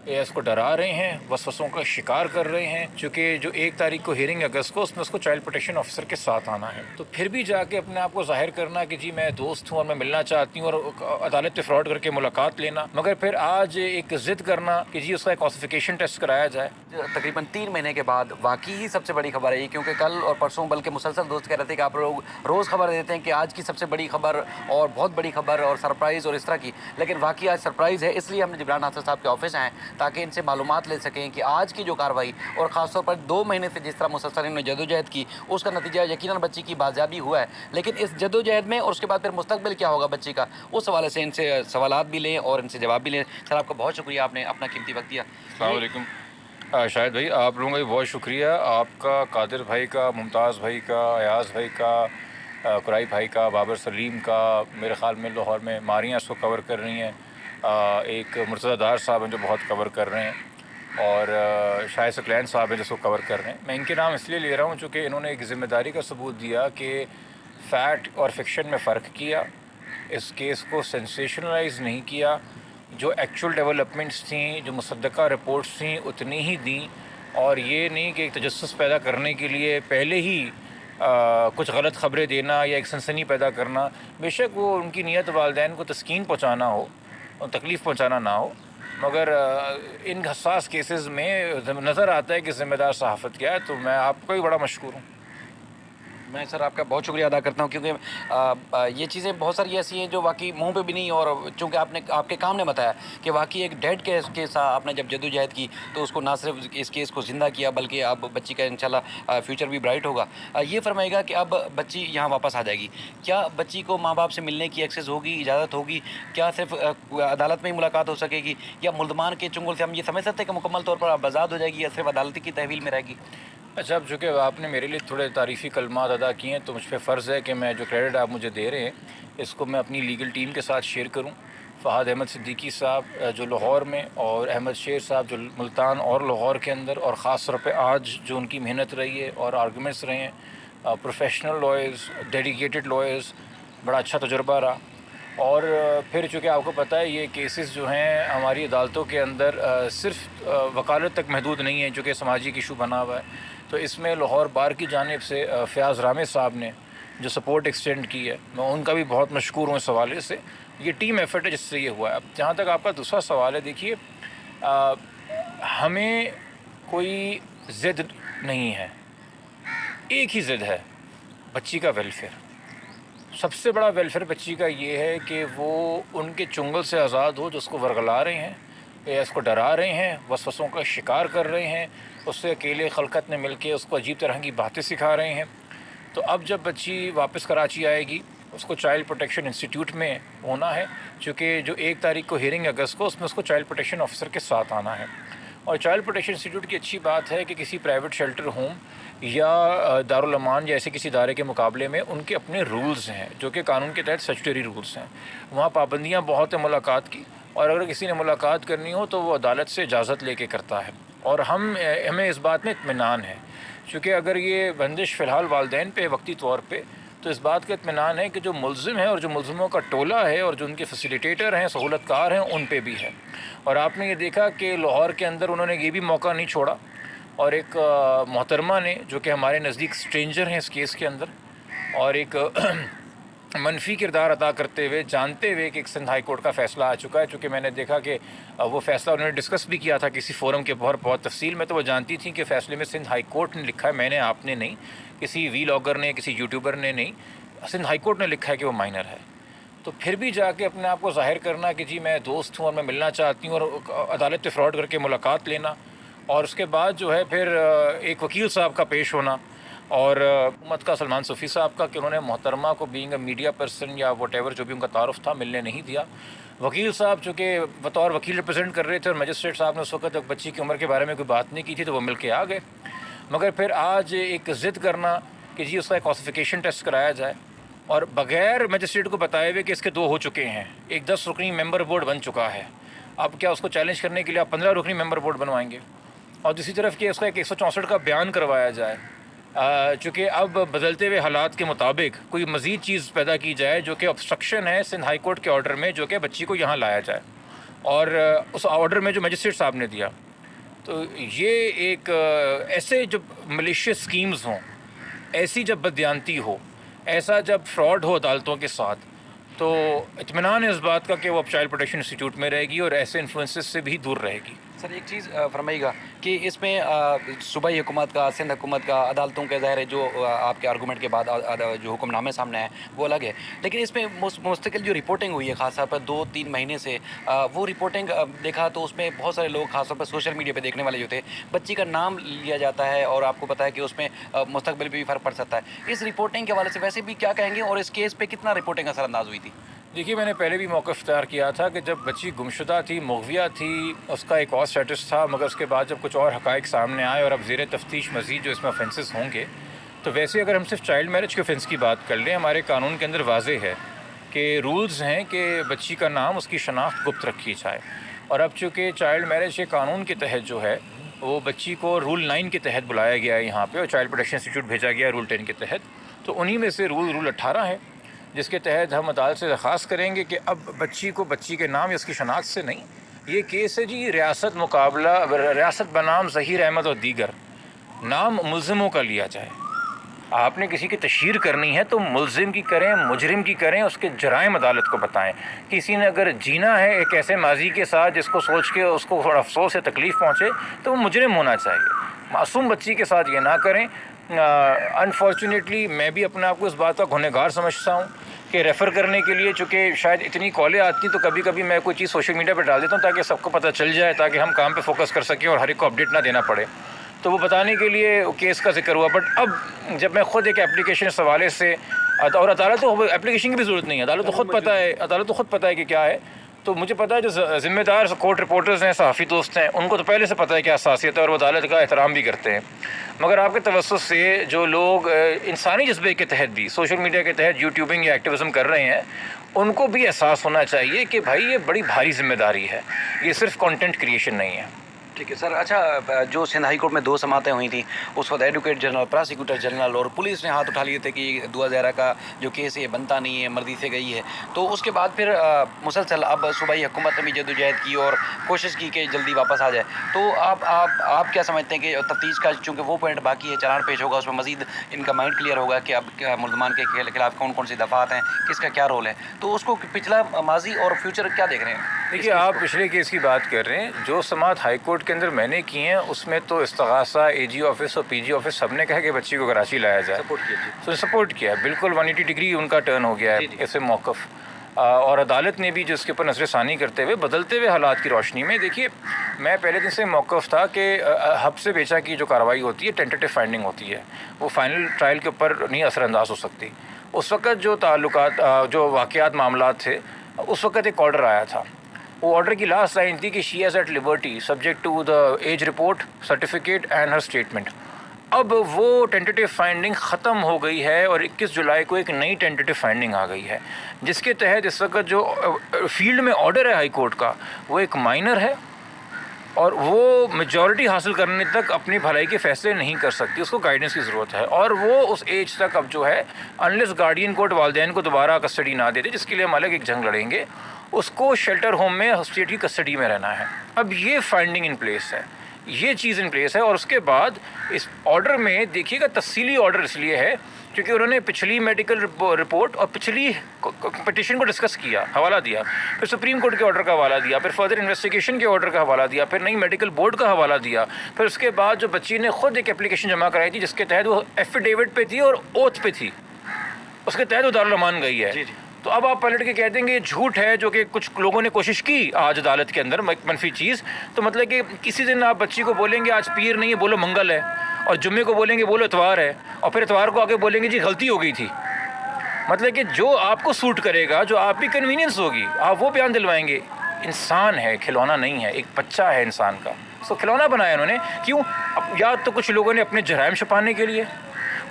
A S کو ڈرا رہے ہیں، وسوسوں کا شکار کر رہے ہیں، چونکہ جو 1 تاریخ کو ہیئرنگ اگست کو، اس میں اس کو چائلڈ پروٹیکشن آفیسر کے ساتھ آنا ہے، تو پھر بھی جا کے اپنے آپ کو ظاہر کرنا کہ جی میں دوست ہوں اور میں ملنا چاہتی ہوں اور عدالت پہ فراڈ کر کے ملاقات لینا، مگر پھر آج ایک ضد کرنا کہ جی اس کا ایک کلاسیفیکیشن ٹیسٹ کرایا جائے۔ تقریباً 3 مہینے کے بعد واقعی ہی سب سے بڑی خبر ہے یہ، کیونکہ کل اور پرسوں بلکہ مسلسل دوست کہہ رہے تھے کہ آپ لوگ روز خبر دیتے ہیں کہ آج کی سب سے بڑی خبر اور بہت بڑی خبر اور سرپرائز اور اس طرح کی، لیکن واقعی آج سرپرائز ہے، اس لیے ہم نے جبران ناصر صاحب کے آفس آئے ہیں تاکہ ان سے معلومات لے سکیں کہ آج کی جو کارروائی اور خاص طور پر 2 مہینے سے جس طرح مسلسل انہوں نے جدوجہد کی، اس کا نتیجہ یقیناً بچی کی بازیابی ہوا ہے، لیکن اس جدوجہد میں اور اس کے بعد پھر مستقبل کیا ہوگا بچی کا، اس حوالے سے ان سے سوالات بھی لیں اور ان سے جواب بھی لیں۔ سر آپ کا بہت شکریہ، آپ نے اپنا قیمتی وقت دیا۔ السلام علیکم۔ شاہد بھائی، آپ لوگوں کا بھی بہت شکریہ، آپ کا، قادر بھائی کا، ممتاز بھائی کا، ایاز بھائی کا، قرائی بھائی کا، بابر سلیم کا، میرے خیال میں لاہور میں ماریاں اس کو کور کر رہی ہیں، ایک مرتضیٰ دار صاحب ہیں جو بہت کور کر رہے ہیں، اور شاہد سکلین صاحب ہیں جس کو کور کر رہے ہیں۔ میں ان کے نام اس لیے لے رہا ہوں چونکہ انہوں نے ایک ذمہ داری کا ثبوت دیا کہ فیکٹ اور فکشن میں فرق کیا، اس کیس کو سینسیشنلائز نہیں کیا، جو ایکچول ڈیولپمنٹس تھیں، جو مصدقہ رپورٹس تھیں اتنی ہی دیں، اور یہ نہیں کہ ایک تجسس پیدا کرنے کے لیے پہلے ہی کچھ غلط خبریں دینا یا ایک سنسنی پیدا کرنا۔ بے شک وہ ان کی نیت والدین کو تسکین پہنچانا ہو اور تکلیف پہنچانا نہ ہو، مگر ان حساس کیسز میں نظر آتا ہے کہ ذمہ دار صحافت کیا ہے، تو میں آپ کو بھی بڑا مشکور ہوں۔ میں سر آپ کا بہت شکریہ ادا کرتا ہوں، کیونکہ یہ چیزیں بہت ساری ایسی ہیں جو واقعی منہ پہ بھی نہیں، اور چونکہ آپ کے کام نے بتایا کہ واقعی ایک ڈیڈ کیس کے ساتھ آپ نے جب جدوجہد کی تو اس کو نہ صرف اس کیس کو زندہ کیا بلکہ اب بچی کا انشاءاللہ فیوچر بھی برائٹ ہوگا۔ یہ فرمائے گا کہ اب بچی یہاں واپس آ جائے گی، کیا بچی کو ماں باپ سے ملنے کی ایکسیس ہوگی، اجازت ہوگی؟ کیا صرف عدالت میں ہی ملاقات ہو سکے گی، یا ملزمان کے چنگل سے ہم یہ سمجھ سکتے ہیں کہ مکمل طور پر اب آزاد ہو جائے گی، یا صرف عدالتی کی تحویل میں رہے گی؟ اچھا، اب چونکہ آپ نے میرے لیے تھوڑے تعریفی کلمات ادا کیے ہیں تو مجھ پہ فرض ہے کہ میں جو کریڈٹ آپ مجھے دے رہے ہیں اس کو میں اپنی لیگل ٹیم کے ساتھ شیئر کروں۔ فہد احمد صدیقی صاحب جو لاہور میں، اور احمد شیر صاحب جو ملتان اور لاہور کے اندر، اور خاص طور پہ آج جو ان کی محنت رہی ہے اور آرگومنٹس رہے ہیں، پروفیشنل لائرز، ڈیڈیکیٹڈ لائرز، بڑا اچھا تجربہ رہا۔ اور پھر چونکہ آپ کو پتہ ہے یہ کیسز جو ہیں ہماری عدالتوں کے اندر صرف وکالت تک محدود نہیں ہیں، جو کہ سماجی ایشو بنا ہوا ہے، تو اس میں لاہور بار کی جانب سے فیاض رامے صاحب نے جو سپورٹ ایکسٹینڈ کی ہے، میں ان کا بھی بہت مشکور ہوں اس حوالے سے۔ یہ ٹیم ایفرٹ ہے جس سے یہ ہوا ہے۔ اب جہاں تک آپ کا دوسرا سوال ہے، دیکھیے ہمیں کوئی ضد نہیں ہے، ایک ہی ضد ہے، بچی کا ویلفیئر۔ سب سے بڑا ویلفیئر بچی کا یہ ہے کہ وہ ان کے چنگل سے آزاد ہو جو اس کو ورغلا رہے ہیں، یا اس کو ڈرا رہے ہیں، وسوسوں کا شکار کر رہے ہیں، اس سے اکیلے خلقت نے مل کے اس کو عجیب طرح کی باتیں سکھا رہے ہیں۔ تو اب جب بچی واپس کراچی آئے گی، اس کو چائلڈ پروٹیکشن انسٹیٹیوٹ میں ہونا ہے، چونکہ جو 1 تاریخ کو ہیئرنگ اگست کو، اس میں اس کو چائلڈ پروٹیکشن آفیسر کے ساتھ آنا ہے۔ اور چائلڈ پروٹیکشن انسٹیٹیوٹ کی اچھی بات ہے کہ کسی پرائیویٹ شیلٹر ہوم یا دارالامان یا ایسے کسی ادارے کے مقابلے میں ان کے اپنے رولز ہیں جو کہ قانون کے تحت اسٹیچوٹری رولز ہیں۔ وہاں پابندیاں بہت ہیں ملاقات کی، اور اگر کسی نے ملاقات کرنی ہو تو وہ عدالت سے اجازت لے کے کرتا ہے، اور ہمیں اس بات میں اطمینان ہے، چونکہ اگر یہ بندش فی الحال والدین پہ وقتی طور پہ، تو اس بات کا اطمینان ہے کہ جو ملزم ہے اور جو ملزموں کا ٹولہ ہے اور جو ان کے فیسیلیٹیٹر ہیں، سہولت کار ہیں، ان پہ بھی ہے۔ اور آپ نے یہ دیکھا کہ لاہور کے اندر انہوں نے یہ بھی موقع نہیں چھوڑا، اور ایک محترمہ نے جو کہ ہمارے نزدیک سٹرینجر ہیں اس کیس کے اندر، اور ایک منفی کردار ادا کرتے ہوئے، جانتے ہوئے کہ ایک سندھ ہائی کورٹ کا فیصلہ آ چکا ہے، چونکہ میں نے دیکھا کہ وہ فیصلہ انہوں نے ڈسکس بھی کیا تھا کسی فورم کے بہت تفصیل میں، تو وہ جانتی تھیں کہ فیصلے میں سندھ ہائی کورٹ نے لکھا ہے، میں نے، آپ نے نہیں، کسی وی لاگر نے، کسی یوٹیوبر نے نہیں، سندھ ہائی کورٹ نے لکھا ہے کہ وہ مائنر ہے۔ تو پھر بھی جا کے اپنے آپ کو ظاہر کرنا کہ جی میں دوست ہوں اور میں ملنا چاہتی ہوں، اور عدالت پہ فراڈ کر کے ملاقات لینا، اور اس کے بعد جو ہے پھر ایک وکیل صاحب کا پیش ہونا، اور حکومت کا سلمان صوفی صاحب کا کہ انہوں نے محترمہ کو بینگ اے میڈیا پرسن یا واٹ ایور جو بھی ان کا تعارف تھا ملنے نہیں دیا۔ وکیل صاحب چونکہ بطور وکیل ریپرزینٹ کر رہے تھے، اور مجسٹریٹ صاحب نے اس وقت بچی کی عمر کے بارے میں کوئی بات نہیں کی تھی، تو وہ مل کے آ گئے، مگر پھر آج ایک ضد کرنا کہ جی اس کا ایک کلاسیفیکیشن ٹیسٹ کرایا جائے، اور بغیر مجسٹریٹ کو بتائے ہوئے کہ اس کے 2 ہو چکے ہیں، ایک 10 رکنی ممبر بورڈ بن چکا ہے، اب کیا اس کو چیلنج کرنے کے لیے آپ 15 رکنی ممبر بورڈ بنوائیں گے؟ اور دوسری طرف کہ اس کا ایک 164 کا بیان کروایا جائے، چونکہ اب بدلتے ہوئے حالات کے مطابق کوئی مزید چیز پیدا کی جائے جو کہ obstruction ہے سندھ ہائی کورٹ کے آرڈر میں، جو کہ بچی کو یہاں لایا جائے۔ اور اس آرڈر میں جو مجسٹریٹ صاحب نے دیا، تو یہ ایک ایسے جب ملیشیس اسکیمز ہوں، ایسی جب بددیانتی ہو، ایسا جب فراڈ ہو عدالتوں کے ساتھ، تو اطمینان ہے اس بات کا کہ وہ اب چائلڈ پروٹیکشن انسٹیٹیوٹ میں رہے گی اور ایسے انفلوئنسز سے بھی دور رہے گی۔ سر ایک چیز فرمائیے گا کہ اس میں صوبائی حکومت کا، سندھ حکومت کا، عدالتوں کے ظاہر ہے جو آپ کے آرگومنٹ کے بعد جو حکم نامے سامنے آئے وہ الگ ہے، لیکن اس میں مستقل جو رپورٹنگ ہوئی ہے خاص طور پر 2-3 مہینے سے، وہ رپورٹنگ دیکھا تو اس میں بہت سارے لوگ خاص طور پر سوشل میڈیا پہ دیکھنے والے جو تھے، بچی کا نام لیا جاتا ہے اور آپ کو پتہ ہے کہ اس میں مستقبل پہ بھی فرق پڑ سکتا ہے۔ اس رپورٹنگ کے حوالے سے ویسے بھی کیا کہیں گے اور اس کیس پہ کتنا رپورٹنگ اثر انداز ہوئی تھی؟ دیکھیے، میں نے پہلے بھی موقع اختیار کیا تھا کہ جب بچی گمشدہ تھی، مغویہ تھی، اس کا ایک اور سٹیٹس تھا، مگر اس کے بعد جب کچھ اور حقائق سامنے آئے اور اب زیر تفتیش مزید جو اس میں آفینسز ہوں گے، تو ویسے اگر ہم صرف چائلڈ میرج کے آفینس کی بات کر لیں، ہمارے قانون کے اندر واضح ہے کہ رولز ہیں کہ بچی کا نام، اس کی شناخت گپت رکھی جائے، اور اب چونکہ چائلڈ میرج کے قانون کے تحت جو ہے وہ بچی کو رول 9 کے تحت بلایا گیا ہے یہاں پہ، اور چائلڈ پروٹیکشن انسٹیٹیوٹ بھیجا گیا ہے رول 10 کے تحت، تو انہی میں سے رول 18 ہے، جس کے تحت ہم عدالت سے درخواست کریں گے کہ اب بچی کو بچی کے نام یا اس کی شناخت سے نہیں، یہ کیس ہے جی ریاست مقابلہ، ریاست بنام ظہیر احمد اور دیگر، نام ملزموں کا لیا جائے۔ آپ نے کسی کی تشہیر کرنی ہے تو ملزم کی کریں، مجرم کی کریں، اس کے جرائم عدالت کو بتائیں۔ کسی نے اگر جینا ہے ایک ایسے ماضی کے ساتھ جس کو سوچ کے اس کو تھوڑا افسوس یا تکلیف پہنچے، تو وہ مجرم ہونا چاہیے۔ معصوم بچی کے ساتھ یہ نہ کریں۔ انفارچونیٹلی میں بھی اپنے آپ کو اس بات کا گنہگار سمجھتا ہوں کہ ریفر کرنے کے لیے، چونکہ شاید اتنی کالیں آتی تو کبھی کبھی میں کوئی چیز سوشل میڈیا پہ ڈال دیتا ہوں تاکہ سب کو پتہ چل جائے، تاکہ ہم کام پہ فوکس کر سکیں اور ہر ایک کو اپڈیٹ نہ دینا پڑے، تو وہ بتانے کے لیے کیس کا ذکر ہوا۔ بٹ اب جب میں خود ایک اپلیکیشن اس حوالے سے، اور عدالت کو اپلیکیشن کی بھی ضرورت نہیں ہے، عدالت کو خود پتہ ہے کہ کیا ہے، تو مجھے پتہ ہے جو ذمہ دار کورٹ رپورٹرز ہیں، صحافی دوست ہیں، ان کو تو پہلے سے پتہ ہے کیا حساسیت ہے اور وہ عدالت کا احترام بھی کرتے ہیں، مگر آپ کے توسط سے جو لوگ انسانی جذبے کے تحت بھی سوشل میڈیا کے تحت یوٹیوبنگ یا ایکٹیویزم کر رہے ہیں، ان کو بھی احساس ہونا چاہیے کہ بھائی یہ بڑی بھاری ذمہ داری ہے، یہ صرف کنٹینٹ کریشن نہیں ہے۔ ٹھیک ہے سر۔ اچھا، جو سندھ ہائی کورٹ میں 2 سماعتیں ہوئی تھیں، اس وقت ایڈوکیٹ جنرل، پراسیکیوٹر جنرل اور پولیس نے ہاتھ اٹھا لیے تھے کہ دعا زہرا کا جو کیس ہے یہ بنتا نہیں ہے، مرضی سے گئی ہے، تو اس کے بعد پھر مسلسل اب صوبائی حکومت نے بھی جدوجہد کی اور کوشش کی کہ جلدی واپس آ جائے، تو آپ کیا سمجھتے ہیں کہ تفتیش کا چونکہ وہ پوائنٹ باقی ہے، چلان پیش ہوگا، اس میں مزید ان کا مائنڈ کلیئر ہوگا کہ اب ملزمان کے خلاف کون کون سی دفعات ہیں، کس کا کیا رول ہے، تو اس کو پچھلا ماضی اور فیوچر کیا دیکھ رہے ہیں؟ دیکھیے، آپ پچھلے کیس کی بات کر رہے ہیں، جو سماعت ہائی کورٹ کے اندر میں نے کی ہیں اس میں تو استغاثہ، اے جی آفس اور پی جی آفس سب نے کہا کہ بچی کو کراچی لایا جائے، تو سپورٹ کیا ہے، بالکل 180 ڈگری ان کا ٹرن ہو گیا ہے ایسے موقف، اور عدالت نے بھی جس کے اوپر نظر ثانی کرتے ہوئے بدلتے ہوئے حالات کی روشنی میں، دیکھیے میں پہلے دن سے موقف تھا کہ حب سے بیچا کی جو کارروائی ہوتی ہے ٹینٹیٹو فائنڈنگ ہوتی ہے، وہ فائنل ٹرائل کے اوپر نہیں اثر انداز ہو سکتی۔ اس وقت جو تعلقات، جو واقعات، معاملات تھے، اس وقت ایک آرڈر آیا تھا، وہ آرڈر کی لاسٹ لائن تھی کہ she is at liberty subject to the age report certificate and her statement. اب وہ ٹینٹیٹو فائنڈنگ ختم ہو گئی ہے اور 21 جولائی کو ایک نئی ٹینٹیٹو فائنڈنگ آ گئی ہے، جس کے تحت اس وقت جو فیلڈ میں آرڈر ہے ہائی کورٹ کا، وہ ایک مائنر ہے اور وہ میجورٹی حاصل کرنے تک اپنی بھلائی کے فیصلے نہیں کر سکتی، اس کو گائیڈنس کی ضرورت ہے، اور وہ اس ایج تک اب جو ہے انلیس گارڈین کورٹ والدین کو دوبارہ کسٹڈی نہ دے دے، جس کے لیے ہم الگ ایک جنگ لڑیں گے، اس کو شیلٹر ہوم میں اسٹیٹ کی کسٹڈی میں رہنا ہے۔ اب یہ فائنڈنگ ان پلیس ہے، یہ چیز ان پلیس ہے، اور اس کے بعد اس آرڈر میں دیکھیے گا تفصیلی آرڈر اس لیے ہے کیونکہ انہوں نے پچھلی میڈیکل رپورٹ اور پچھلی پٹیشن کو ڈسکس کیا، حوالہ دیا، پھر سپریم کورٹ کے آرڈر کا حوالہ دیا، پھر فردر انویسٹیگیشن کے آرڈر کا حوالہ دیا، پھر نئی میڈیکل بورڈ کا حوالہ دیا، پھر اس کے بعد جو بچی نے خود ایک اپلیکیشن جمع کرائی تھی جس کے تحت وہ ایفیڈیوٹ پہ تھی اور اوتھ پہ تھی، اس کے تحت وہ دارالمان گئی ہے۔ تو اب آپ پلٹ کے کہہ دیں گے یہ جھوٹ ہے، جو کہ کچھ لوگوں نے کوشش کی آج عدالت کے اندر منفی چیز، تو مطلب کہ کسی دن آپ بچی کو بولیں گے آج پیر نہیں ہے، بولو منگل ہے، اور جمعے کو بولیں گے بولو اتوار ہے، اور پھر اتوار کو آگے بولیں گے جی غلطی ہو گئی تھی، مطلب کہ جو آپ کو سوٹ کرے گا، جو آپ کی کنوینئنس ہوگی، آپ وہ بیان دلوائیں گے۔ انسان ہے، کھلونا نہیں ہے، ایک بچہ ہے انسان کا، اس کو کھلونا بنایا انہوں نے، کیوں؟ اب یا تو کچھ لوگوں نے اپنے جرائم چھپانے کے لیے،